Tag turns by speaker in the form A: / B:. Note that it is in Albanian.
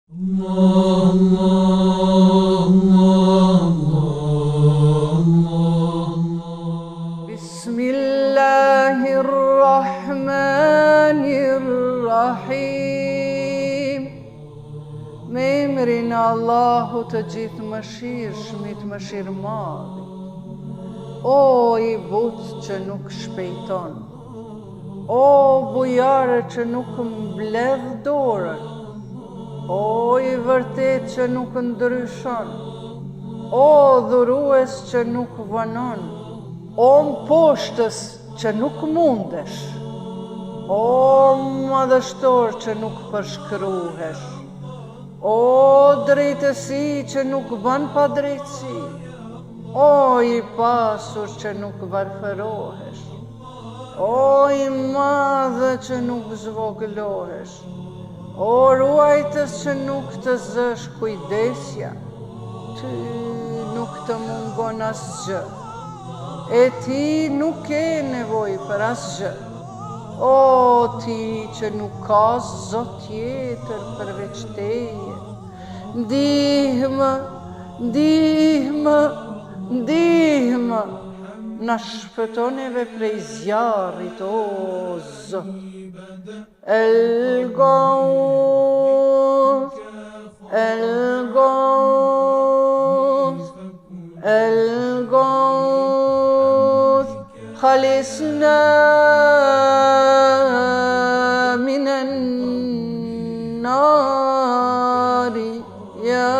A: Bismillahirrahmanirrahim. Me emrin e Allahut të gjithë mëshirshmit, mëshirëmadhit. O i butë që nuk shpejton, o bujare që nuk mbledh dorën, o i vërtet që nuk ndryshon, o dhurues që nuk vonon, o mposhtës që nuk mundesh, o madhështor që nuk përshkruhesh, o drejtësi që nuk bën pa drejtësi, o i pasur që nuk varfërohesh, o i madhe që nuk zvogëlohesh, o ruajtës që nuk të zësh kujdesja, ty nuk të mungon asgjë, e ti nuk ke nevoj për asgjë, o ti që nuk ka zot tjetër përveç teje, ndihmë, ndihmë, ndihmë, na shpëtoneve prej zjarrit, o Zot. El Gauth, El Gauth, El Gauth, خلصنا من النار يا